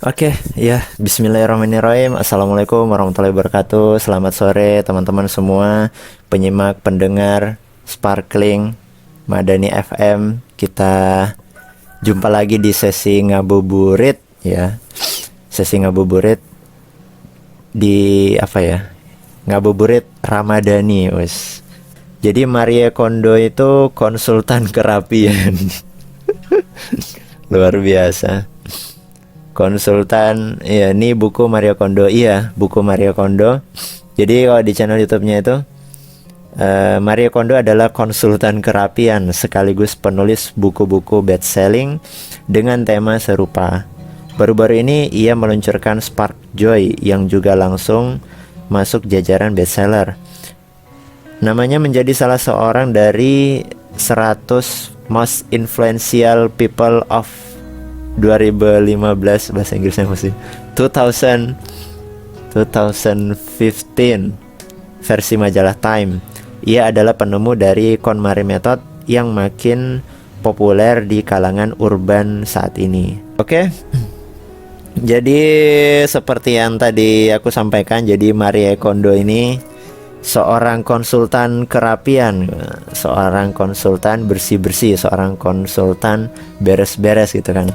Oke, ya, Bismillahirrahmanirrahim. Assalamualaikum warahmatullahi wabarakatuh. Selamat sore teman-teman semua, penyimak, pendengar Sparkling Madani FM. Kita jumpa lagi di sesi ngabuburit, ya. Sesi ngabuburit di apa ya? Ngabuburit Ramadhani, wes. Jadi Marie Kondo itu konsultan kerapian. Luar biasa. Konsultan, ya, ini buku Marie Kondo, iya, buku Marie Kondo. Jadi kalau di channel YouTube-nya itu Marie Kondo adalah konsultan kerapian sekaligus penulis buku-buku best-selling dengan tema serupa. Baru-baru ini ia meluncurkan Spark Joy yang juga langsung masuk jajaran bestseller. Namanya menjadi salah seorang dari 100 most influential people of 2015, bahasa Inggrisnya masih 2015 versi majalah Time. Ia adalah penemu dari KonMari Method yang makin populer di kalangan urban saat ini. Oke. Jadi seperti yang tadi aku sampaikan, jadi Marie Kondo ini seorang konsultan kerapian, seorang konsultan bersih-bersih, seorang konsultan beres-beres gitu kan.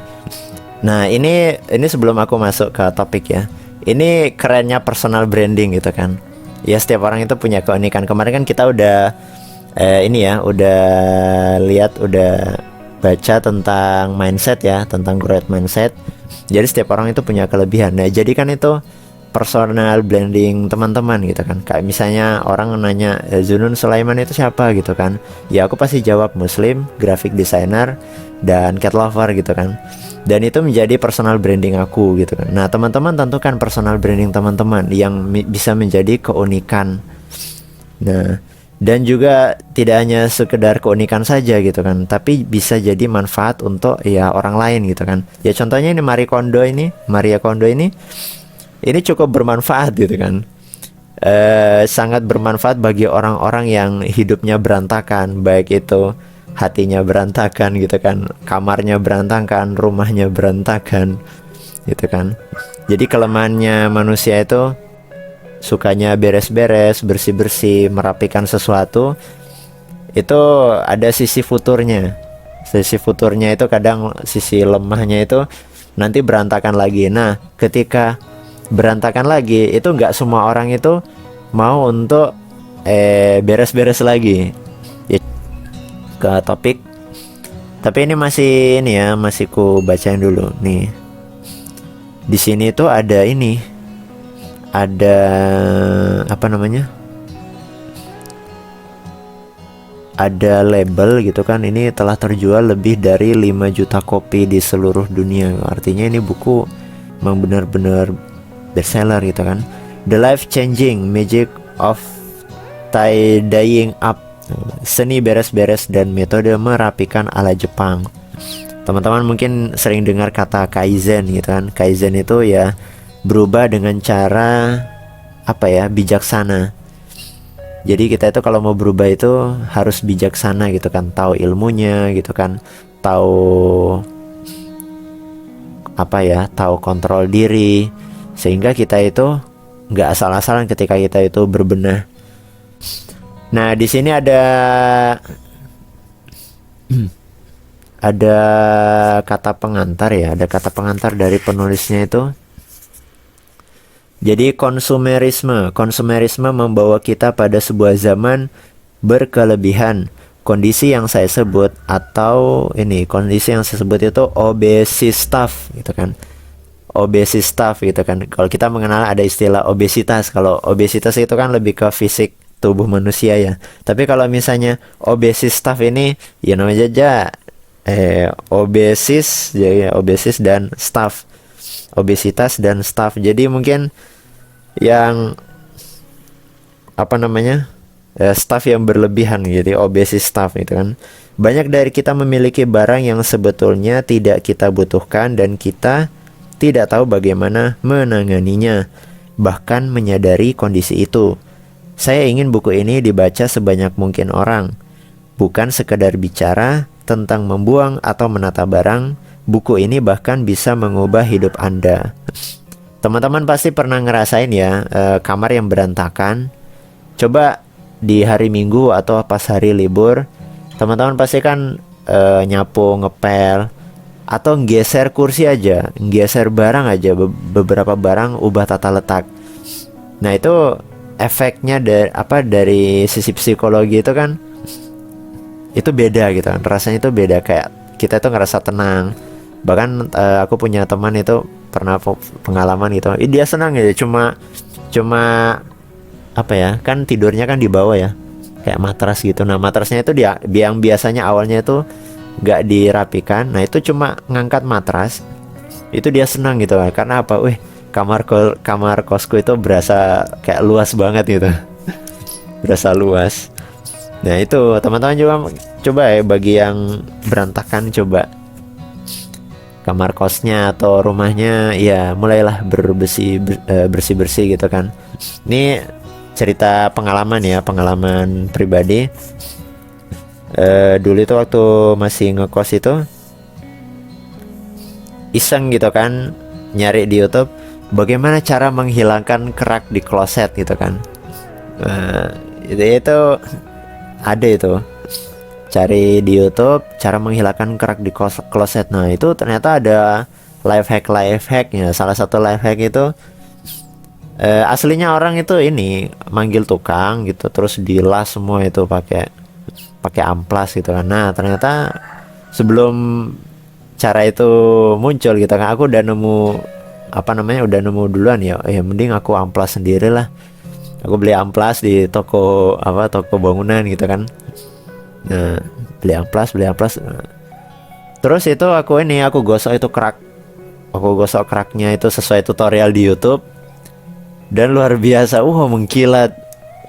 Nah, ini sebelum aku masuk ke topik ya. Ini kerennya personal branding gitu kan. Ya, setiap orang itu punya keunikan. Kemarin kan kita udah udah lihat, udah baca tentang mindset ya, tentang growth mindset. Jadi setiap orang itu punya kelebihan. Nah, jadi kan itu personal branding teman-teman gitu kan. Kayak misalnya orang nanya Zunun Sulaiman itu siapa gitu kan. Ya aku pasti jawab Muslim, graphic designer, dan cat lover gitu kan. Dan itu menjadi personal branding aku gitu kan. Nah teman-teman tentukan personal branding teman-teman yang bisa menjadi keunikan. Nah, dan juga tidak hanya sekedar keunikan saja gitu kan, tapi bisa jadi manfaat untuk ya orang lain gitu kan. Ya contohnya ini Marie Kondo ini cukup bermanfaat gitu kan. Sangat bermanfaat bagi orang-orang yang hidupnya berantakan, baik itu hatinya berantakan gitu kan, kamarnya berantakan, rumahnya berantakan gitu kan. Jadi kelemahannya manusia itu sukanya beres-beres, bersih-bersih, merapikan sesuatu. Itu ada sisi futurnya. Sisi futurnya itu kadang sisi lemahnya itu nanti berantakan lagi. Nah, ketika berantakan lagi itu nggak semua orang itu mau untuk beres-beres lagi ya. Ke topik, tapi ini masih ku bacain dulu nih. Di sini tuh ada apa namanya, ada label gitu kan. Ini telah terjual lebih dari 5 juta kopi di seluruh dunia. Artinya ini buku memang benar-benar bestseller gitu kan. The Life Changing Magic of Tidying Up, seni beres-beres dan metode merapikan ala Jepang. Teman-teman mungkin sering dengar kata kaizen gitu kan. Kaizen itu ya berubah dengan cara bijaksana. Jadi kita itu kalau mau berubah itu harus bijaksana gitu kan, tahu ilmunya gitu kan, tahu tahu kontrol diri, sehingga kita itu nggak asal-asalan ketika kita itu berbenah. Nah di sini ada kata pengantar ya, ada kata pengantar dari penulisnya itu. Jadi konsumerisme membawa kita pada sebuah zaman berkelebihan. Kondisi yang saya sebut itu obesitas gitu kan. Obesitas gitu kan. Kalau kita mengenal ada istilah obesitas. Kalau obesitas itu kan lebih ke fisik tubuh manusia ya. Tapi kalau misalnya obesitas ini ya namanya aja obesis, jadi obesis dan staff. Obesitas dan staff. Jadi mungkin yang staff yang berlebihan gitu, obesis staff gitu kan. Banyak dari kita memiliki barang yang sebetulnya tidak kita butuhkan dan kita tidak tahu bagaimana menanganinya, bahkan menyadari kondisi itu. Saya ingin buku ini dibaca sebanyak mungkin orang, bukan sekedar bicara tentang membuang atau menata barang, buku ini bahkan bisa mengubah hidup Anda. Teman-teman pasti pernah ngerasain ya, kamar yang berantakan. Coba di hari Minggu atau pas hari libur, teman-teman pasti kan nyapu, ngepel, atau geser kursi aja, geser barang aja, beberapa barang ubah tata letak. Nah itu efeknya dari sisi psikologi itu kan, itu beda gitu kan, rasanya itu beda, kayak kita itu ngerasa tenang. Bahkan aku punya teman itu pernah pengalaman gitu, dia senang ya, cuma apa ya, kan tidurnya kan di bawah ya, kayak matras gitu. Nah matrasnya itu dia yang biasanya awalnya itu nggak dirapikan, nah itu cuma ngangkat matras, itu dia senang gitu kan. Karena apa? Wih, kamar kosku itu berasa kayak luas banget gitu. Berasa luas. Nah itu teman-teman juga coba ya, bagi yang berantakan, coba kamar kosnya atau rumahnya ya mulailah bersih-bersih gitu kan. Ini cerita pengalaman ya, pengalaman pribadi. Dulu itu waktu masih ngekos itu iseng gitu kan, nyari di YouTube bagaimana cara menghilangkan kerak di kloset gitu kan. Itu ada itu, cari di YouTube cara menghilangkan kerak di kloset. Nah itu ternyata ada life hacknya. Salah satu life hack itu aslinya orang itu ini manggil tukang gitu, terus dilas semua itu pakai amplas gitu kan. Nah ternyata sebelum cara itu muncul gitu kan, aku udah nemu duluan ya, mending aku amplas sendiri lah. Aku beli amplas di toko bangunan gitu kan. Nah beli amplas. Terus itu aku gosok itu kerak, aku gosok keraknya itu sesuai tutorial di YouTube, dan luar biasa, mengkilat,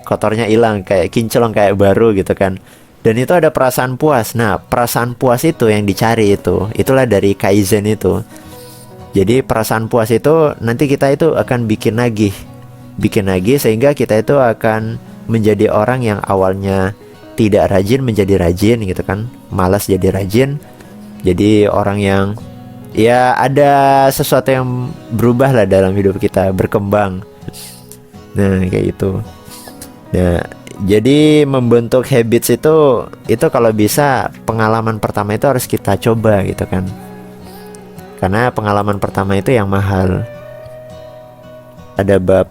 kotornya hilang, kayak kinclong, kayak baru gitu kan. Dan itu ada perasaan puas. Nah perasaan puas itu yang dicari, itulah dari Kaizen itu. Jadi perasaan puas itu nanti kita itu akan bikin nagih sehingga kita itu akan menjadi orang yang awalnya tidak rajin menjadi rajin gitu kan, malas jadi rajin, jadi orang yang ya ada sesuatu yang berubah lah dalam hidup kita, berkembang. Nah kayak gitu. Nah jadi membentuk habits itu kalau bisa pengalaman pertama itu harus kita coba gitu kan, karena pengalaman pertama itu yang mahal. Ada bab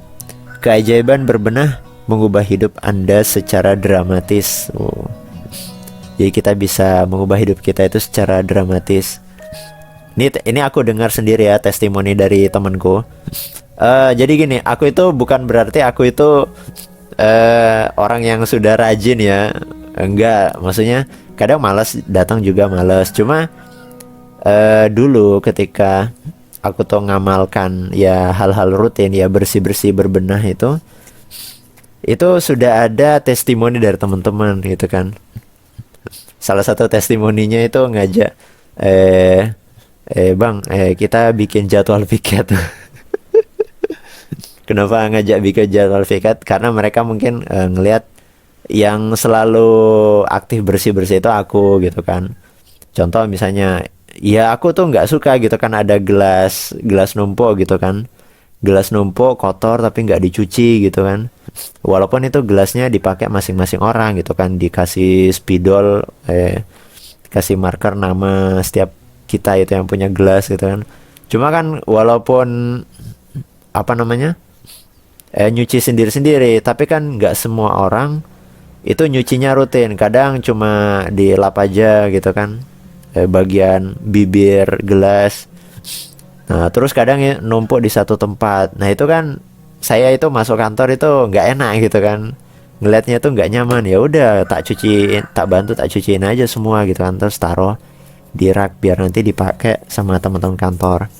keajaiban berbenah mengubah hidup Anda secara dramatis. Jadi kita bisa mengubah hidup kita itu secara dramatis. Ini aku dengar sendiri ya, testimoni dari temanku. Jadi gini, aku itu bukan berarti aku itu orang yang sudah rajin ya. Enggak, maksudnya kadang malas datang juga malas. Cuma dulu ketika aku tuh ngamalkan ya hal-hal rutin ya, bersih-bersih, berbenah itu sudah ada testimoni dari teman-teman gitu kan. Salah satu testimoninya itu ngajak bang, kita bikin jadwal piket. Kenapa ngajak bikin jadwal piket? Karena mereka mungkin ngelihat yang selalu aktif bersih-bersih itu aku gitu kan. Contoh misalnya, ya aku tuh nggak suka gitu kan, ada gelas numpuk gitu kan, gelas numpuk kotor tapi nggak dicuci gitu kan. Walaupun itu gelasnya dipakai masing-masing orang gitu kan, dikasih spidol, kasih marker nama setiap kita itu yang punya gelas gitu kan. Cuma kan walaupun nyuci sendiri-sendiri, tapi kan nggak semua orang itu nyucinya rutin. Kadang cuma dilap aja gitu kan, bagian bibir gelas. Nah terus kadang ya numpuk di satu tempat. Nah itu kan saya itu masuk kantor itu nggak enak gitu kan, ngelihatnya tuh nggak nyaman. Ya udah tak cuciin aja semua gitu kan, terus taruh di rak biar nanti dipakai sama teman-teman kantor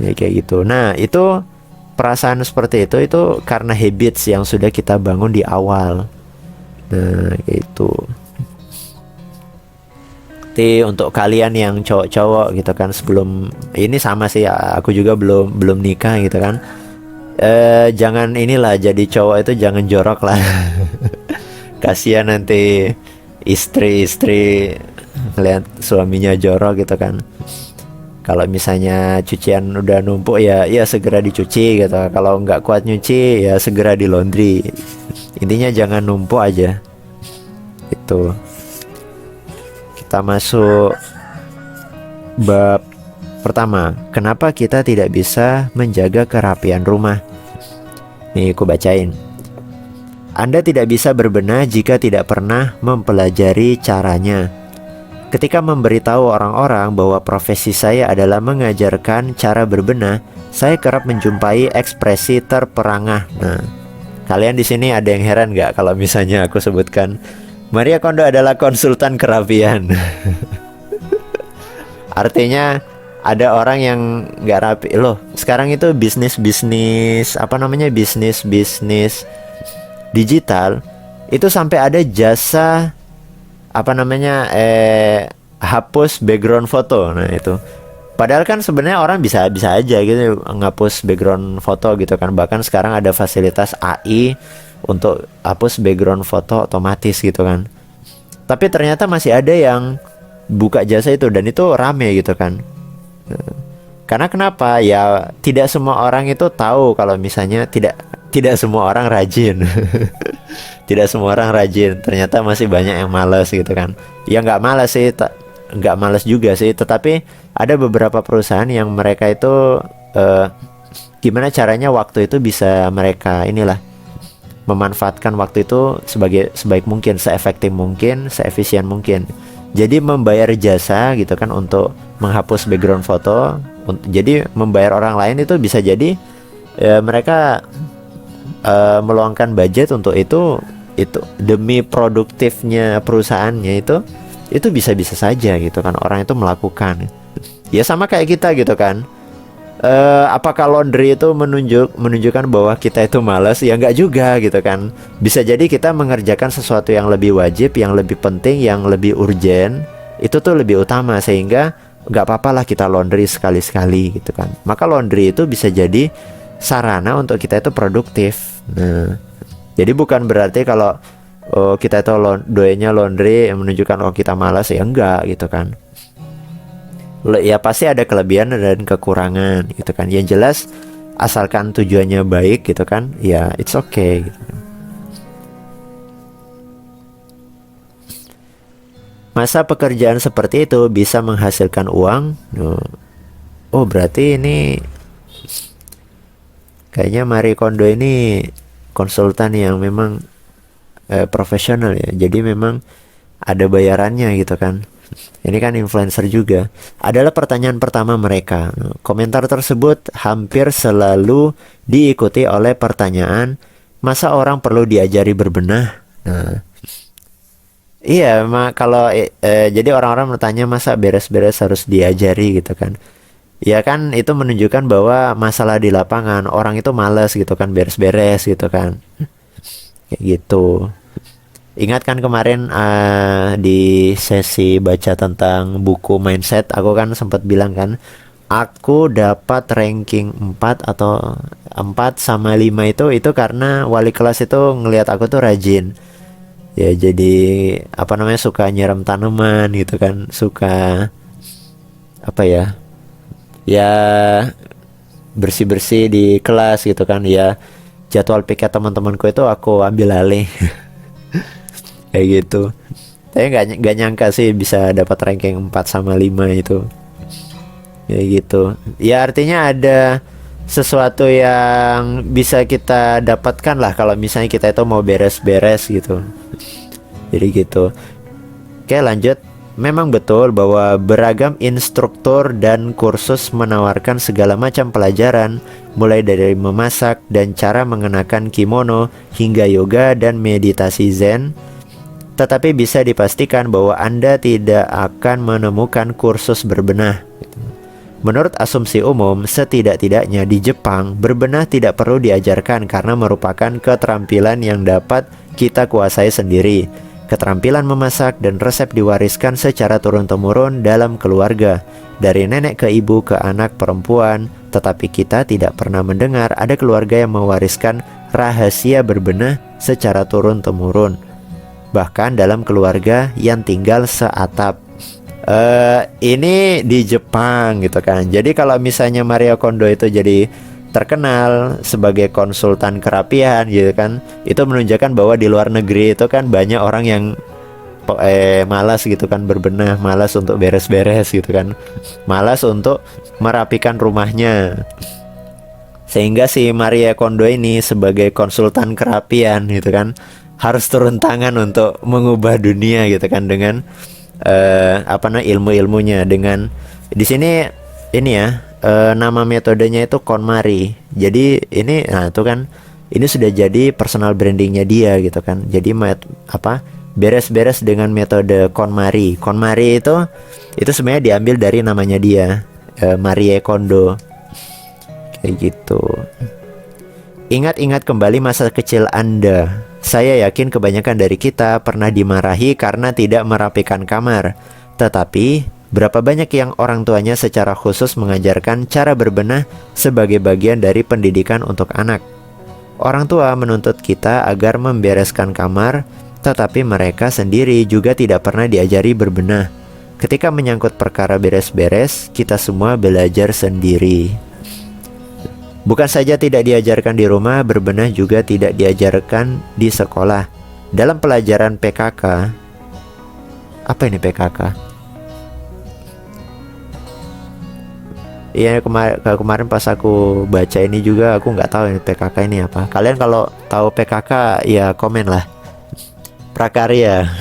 ya, kayak gitu. Nah itu perasaan seperti itu karena habits yang sudah kita bangun di awal. Nah kayak itu. Jadi untuk kalian yang cowok-cowok gitu kan, sebelum ini sama sih, aku juga belum nikah gitu kan, jangan inilah, jadi cowok itu jangan jorok lah. Kasihan nanti istri ngeliat suaminya jorok gitu kan. Kalau misalnya cucian udah numpuk ya segera dicuci gitu. Kalau nggak kuat nyuci ya segera di laundry. Intinya jangan numpuk aja. Itu. Kita masuk bab pertama. Kenapa kita tidak bisa menjaga kerapian rumah? Nih aku bacain. Anda tidak bisa berbenah jika tidak pernah mempelajari caranya. Ketika memberitahu orang-orang bahwa profesi saya adalah mengajarkan cara berbenah, saya kerap menjumpai ekspresi terperangah. Nah, kalian di sini ada yang heran nggak kalau misalnya aku sebutkan Marie Kondo adalah konsultan kerapian? Artinya ada orang yang nggak rapi loh. Sekarang itu bisnis digital itu sampai ada jasa hapus background foto. Nah itu padahal kan sebenarnya orang bisa aja gitu ngapus background foto gitu kan. Bahkan sekarang ada fasilitas AI untuk hapus background foto otomatis gitu kan. Tapi ternyata masih ada yang buka jasa itu dan itu rame gitu kan. Karena kenapa? Ya tidak semua orang itu tahu kalau misalnya tidak semua orang rajin. Tidak semua orang rajin. Ternyata masih banyak yang malas gitu kan. Ya nggak malas sih, nggak malas juga sih. Tetapi ada beberapa perusahaan yang mereka itu gimana caranya waktu itu bisa mereka memanfaatkan waktu itu sebaik mungkin, seefektif mungkin, seefisien mungkin. Jadi membayar jasa gitu kan untuk menghapus background foto. Jadi membayar orang lain itu bisa jadi mereka meluangkan budget untuk itu demi produktifnya perusahaannya itu bisa saja gitu kan orang itu melakukan. Ya sama kayak kita gitu kan. Apakah laundry itu menunjukkan bahwa kita itu malas? Ya enggak juga gitu kan. Bisa jadi kita mengerjakan sesuatu yang lebih wajib, yang lebih penting, yang lebih urgent. Itu tuh lebih utama sehingga enggak apa-apa lah kita laundry sekali-sekali gitu kan. Maka laundry itu bisa jadi sarana untuk kita itu produktif. Nah, jadi bukan berarti kalau kita itu doanya laundry menunjukkan kita malas, ya enggak gitu kan. Ya pasti ada kelebihan dan kekurangan gitu kan. Yang jelas asalkan tujuannya baik gitu kan, ya it's okay gitu kan. Masa pekerjaan seperti itu bisa menghasilkan uang? Oh berarti ini kayaknya Marie Kondo ini konsultan yang memang profesional ya. Jadi memang ada bayarannya gitu kan. Ini kan influencer juga. Adalah pertanyaan pertama mereka. Komentar tersebut hampir selalu diikuti oleh pertanyaan, masa orang perlu diajari berbenah? Nah, iya, kalau jadi orang-orang bertanya masa beres-beres harus diajari gitu kan. Ya kan itu menunjukkan bahwa masalah di lapangan orang itu malas gitu kan beres-beres gitu kan. Kayak gitu. Ingat kan kemarin di sesi baca tentang buku mindset, aku kan sempat bilang kan, aku dapat ranking 4 atau 4 sama 5 itu karena wali kelas itu ngelihat aku tuh rajin. Ya jadi suka nyiram tanaman gitu kan, suka ya bersih-bersih di kelas gitu kan. Ya jadwal piket teman-temanku itu aku ambil alih. Kayak gitu. Tapi nggak nyangka sih bisa dapat ranking 4 sama 5 itu. Kayak gitu. Ya artinya ada sesuatu yang bisa kita dapatkan lah kalau misalnya kita itu mau beres-beres gitu. Jadi gitu. Oke lanjut. Memang betul bahwa beragam instruktur dan kursus menawarkan segala macam pelajaran, mulai dari memasak dan cara mengenakan kimono hingga yoga dan meditasi zen. Tetapi bisa dipastikan bahwa Anda tidak akan menemukan kursus berbenah. Menurut asumsi umum, setidak-tidaknya di Jepang, berbenah tidak perlu diajarkan karena merupakan keterampilan yang dapat kita kuasai sendiri. Keterampilan memasak dan resep diwariskan secara turun-temurun dalam keluarga, dari nenek ke ibu ke anak perempuan. Tetapi kita tidak pernah mendengar ada keluarga yang mewariskan rahasia berbenah secara turun-temurun. Bahkan dalam keluarga yang tinggal seatap. Ini di Jepang gitu kan. Jadi kalau misalnya Marie Kondo itu jadi terkenal sebagai konsultan kerapian gitu kan, itu menunjukkan bahwa di luar negeri itu kan banyak orang yang malas gitu kan berbenah, malas untuk beres-beres gitu kan, malas untuk merapikan rumahnya. Sehingga si Marie Kondo ini sebagai konsultan kerapian gitu kan harus turun tangan untuk mengubah dunia gitu kan dengan ilmu-ilmunya. Dengan di sini ini ya, nama metodenya itu KonMari. Jadi ini, nah itu kan ini sudah jadi personal brandingnya dia gitu kan. Jadi beres-beres dengan metode KonMari. KonMari itu sebenarnya diambil dari namanya dia, Marie Kondo. Kayak gitu. Ingat-ingat kembali masa kecil Anda. Saya yakin kebanyakan dari kita pernah dimarahi karena tidak merapikan kamar. Tetapi berapa banyak yang orang tuanya secara khusus mengajarkan cara berbenah sebagai bagian dari pendidikan untuk anak. Orang tua menuntut kita agar membereskan kamar, tetapi mereka sendiri juga tidak pernah diajari berbenah. Ketika menyangkut perkara beres-beres, kita semua belajar sendiri. Bukan saja tidak diajarkan di rumah, berbenah juga tidak diajarkan di sekolah. Dalam pelajaran PKK, apa ini PKK? Iya, kemarin pas aku baca ini juga aku nggak tahu ini PKK ini apa. Kalian kalau tahu PKK ya komen lah. Prakarya.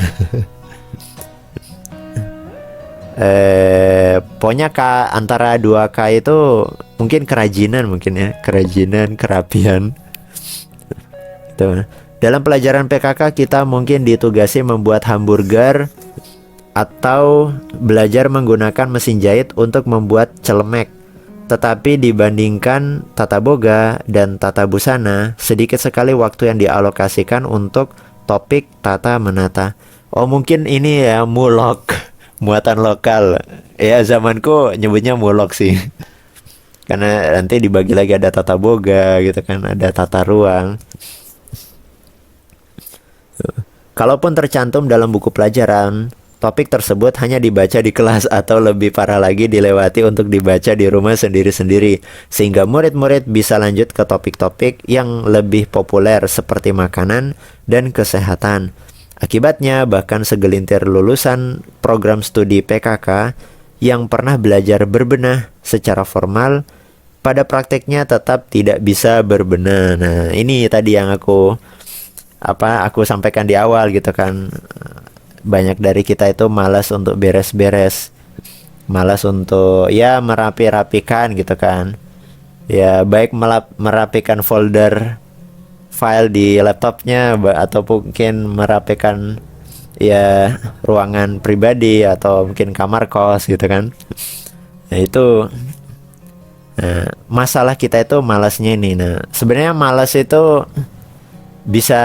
Pokoknya antara 2K itu mungkin kerajinan, mungkin ya, kerajinan, kerapian. Gitu. Dalam pelajaran PKK kita mungkin ditugasi membuat hamburger atau belajar menggunakan mesin jahit untuk membuat celemek. Tetapi dibandingkan tata boga dan tata busana, sedikit sekali waktu yang dialokasikan untuk topik tata menata. Oh, mungkin ini ya mulok. Muatan lokal. Ya zamanku nyebutnya mulok sih. Karena nanti dibagi lagi ada tata boga gitu kan, ada tata ruang. Kalaupun tercantum dalam buku pelajaran, topik tersebut hanya dibaca di kelas atau lebih parah lagi dilewati untuk dibaca di rumah sendiri-sendiri. Sehingga murid-murid bisa lanjut ke topik-topik yang lebih populer seperti makanan dan kesehatan. Akibatnya bahkan segelintir lulusan program studi PKK yang pernah belajar berbenah secara formal pada prakteknya tetap tidak bisa berbenah. Nah, ini tadi yang aku sampaikan di awal gitu kan. Banyak dari kita itu malas untuk beres-beres, malas untuk ya merapi-rapikan gitu kan. Ya baik merapikan folder file di laptopnya atau mungkin merapikan ya ruangan pribadi atau mungkin kamar kos gitu kan. Nah itu masalah kita itu malasnya ini. Nah sebenarnya malas itu bisa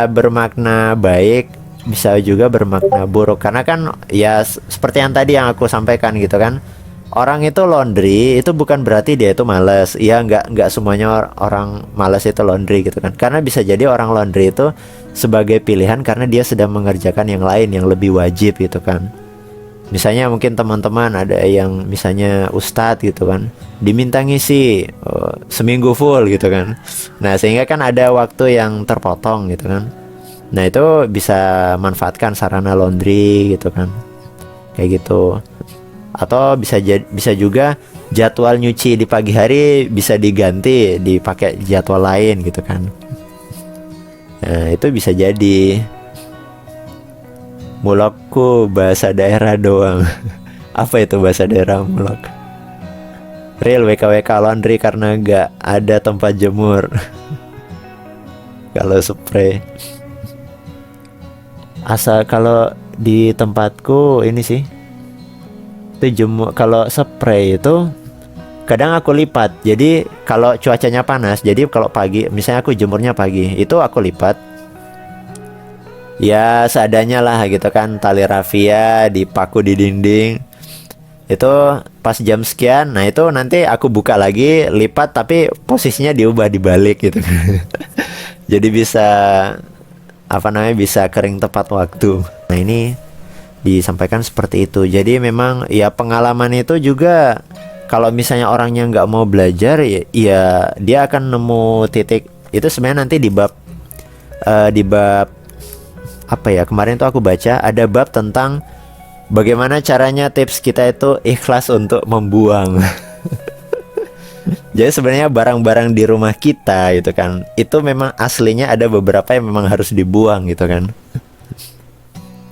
bermakna baik, bisa juga bermakna buruk. Karena kan ya seperti yang tadi yang aku sampaikan gitu kan, orang itu laundry itu bukan berarti dia itu malas. Ya nggak semuanya orang malas itu laundry gitu kan. Karena bisa jadi orang laundry itu sebagai pilihan karena dia sedang mengerjakan yang lain yang lebih wajib gitu kan. Misalnya mungkin teman-teman ada yang misalnya ustadz gitu kan, diminta ngisi seminggu full gitu kan. Nah sehingga kan ada waktu yang terpotong gitu kan. Nah itu bisa manfaatkan sarana laundry gitu kan, kayak gitu. Atau bisa juga jadwal nyuci di pagi hari bisa diganti dipakai jadwal lain gitu kan. Nah itu bisa jadi. Mulokku bahasa daerah doang. Apa itu bahasa daerah mulok? Real WKWK laundry karena gak ada tempat jemur. Kalau spray asal kalau di tempatku ini sih itu jemur. Kalau spray itu kadang aku lipat. Jadi kalau cuacanya panas, jadi kalau pagi misalnya aku jemurnya pagi, itu aku lipat. Ya seadanya lah gitu kan, tali rafia dipaku di dinding. Itu pas jam sekian, nah itu nanti aku buka lagi, lipat tapi posisinya diubah dibalik gitu. Jadi bisa bisa kering tepat waktu. Nah ini disampaikan seperti itu. Jadi memang ya pengalaman itu juga, kalau misalnya orangnya nggak mau belajar ya dia akan nemu titik itu sebenarnya nanti di bab apa ya, kemarin tuh aku baca ada bab tentang bagaimana caranya tips kita itu ikhlas untuk membuang. Jadi sebenarnya barang-barang di rumah kita gitu kan, itu memang aslinya ada beberapa yang memang harus dibuang gitu kan.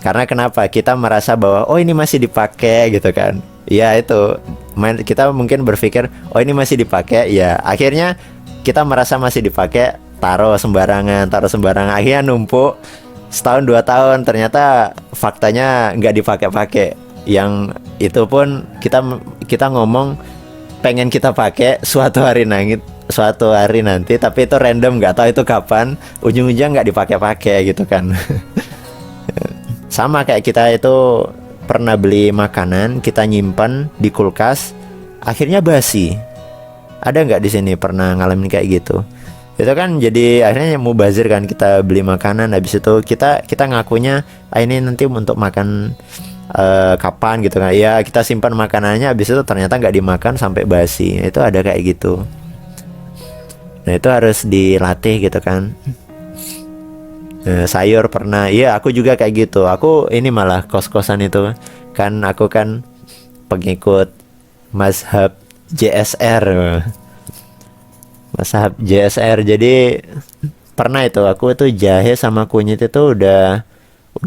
Karena kenapa? Kita merasa bahwa oh ini masih dipakai gitu kan. Ya itu, kita mungkin berpikir oh ini masih dipakai, ya akhirnya kita merasa masih dipakai, taruh sembarangan, akhirnya numpuk setahun 2 tahun, ternyata faktanya nggak dipakai-pakai. Yang itu pun kita ngomong pengen kita pakai suatu hari nanti, tapi itu random, nggak tahu itu kapan, ujung-ujung nggak dipakai-pakai gitu kan. Sama kayak kita itu pernah beli makanan, kita nyimpan di kulkas, akhirnya basi. Ada nggak di sini pernah ngalamin kayak gitu? Itu kan jadi akhirnya mubazir kan, kita beli makanan, habis itu kita ngakunya ini nanti untuk makan kapan gitu kan. Ya kita simpan makanannya, habis itu ternyata nggak dimakan sampai basi. Itu ada kayak gitu. Nah itu harus dilatih gitu kan. Sayur pernah, iya aku juga kayak gitu. Aku ini malah kos-kosan itu kan, aku kan pengikut mazhab JSR. Mazhab JSR. Jadi pernah itu aku tuh jahe sama kunyit itu udah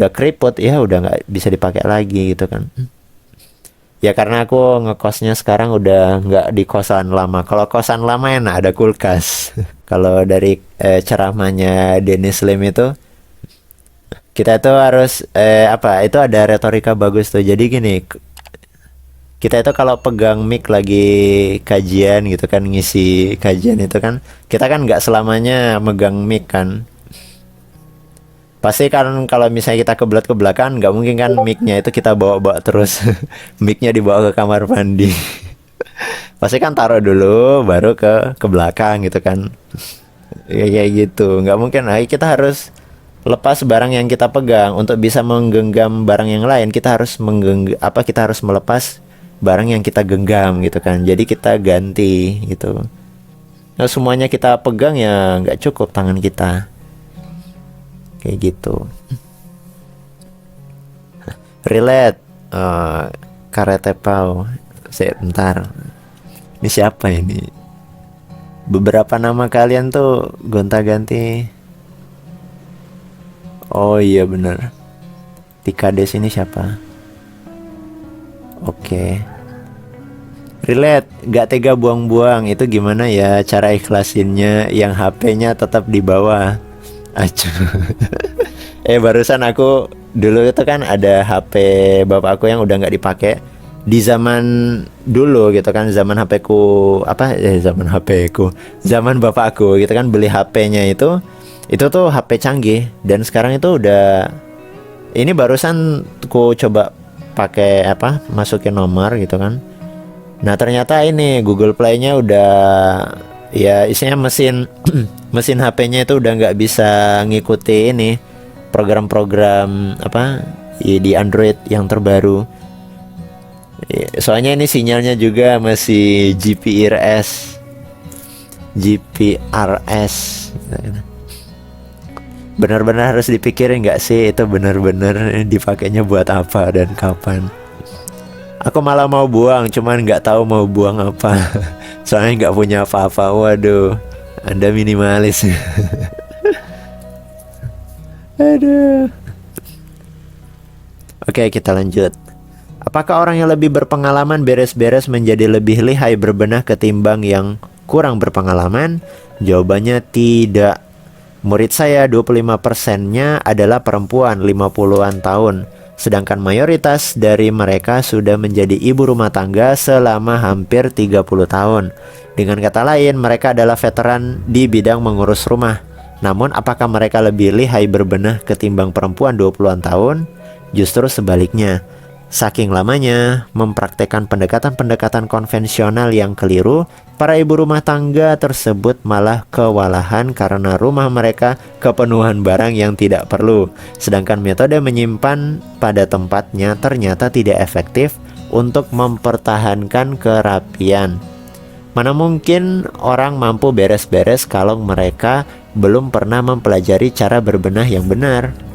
keriput ya, udah nggak bisa dipakai lagi gitu kan. Ya karena aku ngekosnya sekarang udah nggak di kosan lama. Kalau kosan lama enak ada kulkas. Kalau dari ceramahnya Dennis Lim itu, kita itu harus itu ada retorika bagus tuh. Jadi gini, kita itu kalau pegang mic lagi kajian gitu kan, ngisi kajian itu kan, kita kan nggak selamanya megang mic kan. Pasti kan kalau misalnya kita kebelat ke belakang, nggak mungkin kan mic-nya itu kita bawa-bawa terus. Mic-nya dibawa ke kamar mandi. Pasti kan taruh dulu baru ke belakang gitu kan. Ya kayak gitu. Nggak mungkin. Nah, kita harus lepas barang yang kita pegang untuk bisa menggenggam barang yang lain. Kita harus kita harus melepas barang yang kita genggam gitu kan. Jadi kita ganti gitu. Nah, semuanya kita pegang ya nggak cukup tangan kita. Kayak gitu. Relate Karate Pau. Sebentar. Ini siapa ini? Beberapa nama kalian tuh gonta-ganti. Oh iya bener. Tikades ini siapa? Oke. Relate, gak tega buang-buang. Itu gimana ya cara ikhlasinnya yang HP-nya tetap di bawah? Acuh. Barusan aku dulu itu kan ada HP bapakku yang udah nggak dipakai di zaman dulu gitu kan, zaman zaman bapakku gitu kan, beli HP-nya itu tuh HP canggih, dan sekarang itu udah, ini barusan ku coba pakai masukin nomor gitu kan. Nah ternyata ini Google Play-nya udah, ya isinya mesin HP-nya itu udah nggak bisa ngikuti ini program-program di Android yang terbaru. Soalnya ini sinyalnya juga masih GPRS. Benar-benar harus dipikirin nggak sih itu benar-benar dipakainya buat apa dan kapan. Aku malah mau buang, cuman nggak tahu mau buang apa. Soalnya nggak punya apa-apa. Waduh, Anda minimalis. Aduh. Oke, kita lanjut. Apakah orang yang lebih berpengalaman beres-beres menjadi lebih lihai berbenah ketimbang yang kurang berpengalaman? Jawabannya tidak. Murid saya 25%-nya adalah perempuan 50-an tahun. Sedangkan mayoritas dari mereka sudah menjadi ibu rumah tangga selama hampir 30 tahun. Dengan kata lain, mereka adalah veteran di bidang mengurus rumah. Namun, apakah mereka lebih lihai berbenah ketimbang perempuan 20-an tahun? Justru sebaliknya. Saking lamanya mempraktekkan pendekatan-pendekatan konvensional yang keliru, para ibu rumah tangga tersebut malah kewalahan karena rumah mereka kepenuhan barang yang tidak perlu. Sedangkan metode menyimpan pada tempatnya ternyata tidak efektif untuk mempertahankan kerapian. Mana mungkin orang mampu beres-beres kalau mereka belum pernah mempelajari cara berbenah yang benar.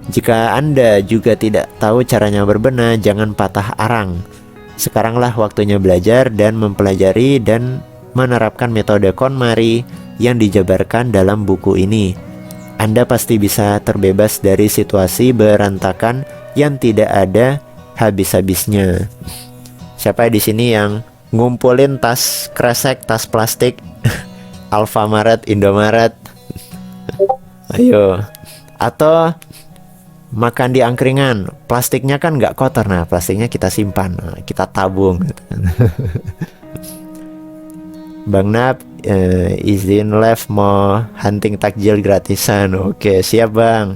Jika Anda juga tidak tahu caranya berbenah, jangan patah arang. Sekaranglah waktunya belajar dan mempelajari dan menerapkan metode KonMari yang dijabarkan dalam buku ini. Anda pasti bisa terbebas dari situasi berantakan yang tidak ada habis-habisnya. Siapa di sini yang ngumpulin tas kresek, tas plastik, Alfamaret, Indomaret? Ayo. Atau makan di angkringan, plastiknya kan nggak kotor, nah plastiknya kita simpan, kita tabung gitu. Bang Nap, izin live mau hunting takjil gratisan. Oke, siap bang.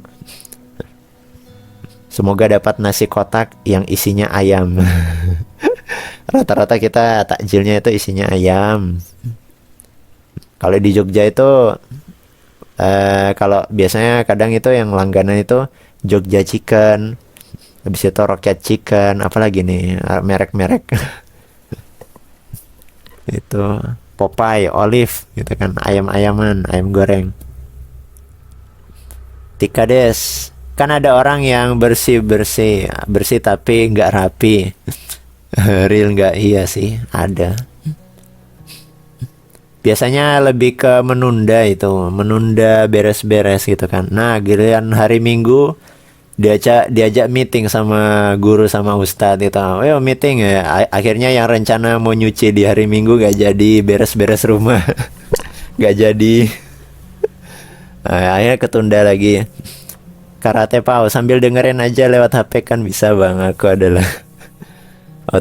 Semoga dapat nasi kotak yang isinya ayam. Rata-rata kita takjilnya itu isinya ayam. Kalau di Jogja itu kalau biasanya kadang itu yang langganan itu Jogja Chicken, habis itu Rocket Chicken, apalagi nih merek-merek itu Popeye, Olive gitu kan, ayam-ayaman, ayam goreng. Tika Des, kan ada orang yang bersih tapi nggak rapi. Real nggak? Iya sih, ada. Biasanya lebih ke menunda beres-beres gitu kan. Nah, giliran hari Minggu diajak meeting sama guru sama ustadz gitu. Ayo meeting ya. Akhirnya yang rencana mau nyuci di hari Minggu gak jadi, beres-beres rumah gak jadi. Nah, akhirnya ketunda lagi. Karate Pau sambil dengerin aja lewat HP kan bisa bang. Aku adalah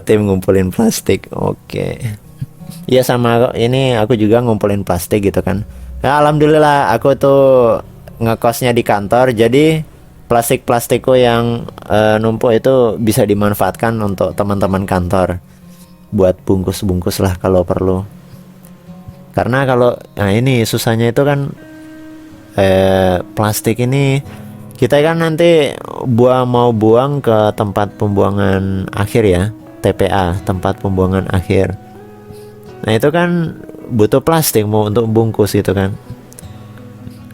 tim ngumpulin plastik. Oke. Iya sama ini aku juga ngumpulin plastik gitu kan. Nah, alhamdulillah aku tuh ngekosnya di kantor, jadi plastikku yang numpuk itu bisa dimanfaatkan untuk teman-teman kantor buat bungkus-bungkus lah kalau perlu. Karena kalau ini susahnya itu kan plastik ini kita kan nanti mau buang ke tempat pembuangan akhir ya, TPA, tempat pembuangan akhir. Nah itu kan butuh plastik mau untuk bungkus gitu kan.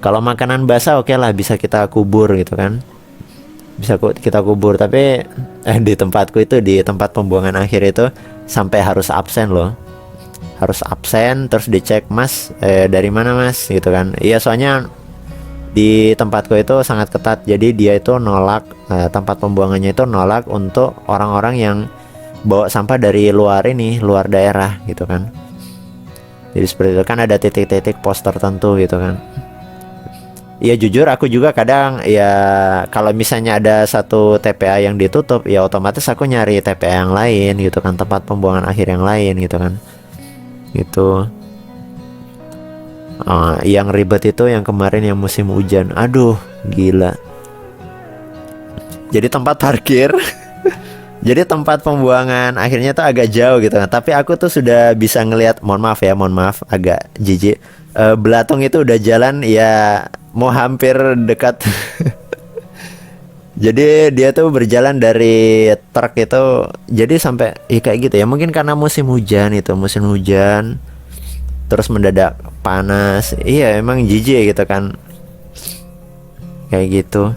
Kalau makanan basah oke lah bisa kita kubur gitu kan, bisa kita kubur. Tapi di tempatku itu, di tempat pembuangan akhir itu sampai harus absen loh. Harus absen terus dicek, mas dari mana mas gitu kan. Iya soalnya di tempatku itu sangat ketat, jadi dia itu nolak, tempat pembuangannya itu nolak untuk orang-orang yang bawa sampah dari luar daerah gitu kan. Jadi seperti itu kan, ada titik-titik pos tertentu gitu kan. Ya jujur aku juga kadang ya kalau misalnya ada satu TPA yang ditutup, ya otomatis aku nyari TPA yang lain gitu kan, tempat pembuangan akhir yang lain gitu kan. Gitu. Yang ribet itu yang kemarin yang musim hujan. Aduh, gila. Jadi tempat parkir jadi tempat pembuangan akhirnya tuh agak jauh gitu kan. Tapi aku tuh sudah bisa ngelihat, mohon maaf agak jijik, belatung itu udah jalan ya mau hampir dekat. Jadi dia tuh berjalan dari truk itu, jadi sampai kayak gitu ya. Mungkin karena musim hujan terus mendadak panas. Iya emang jijik gitu kan, kayak gitu.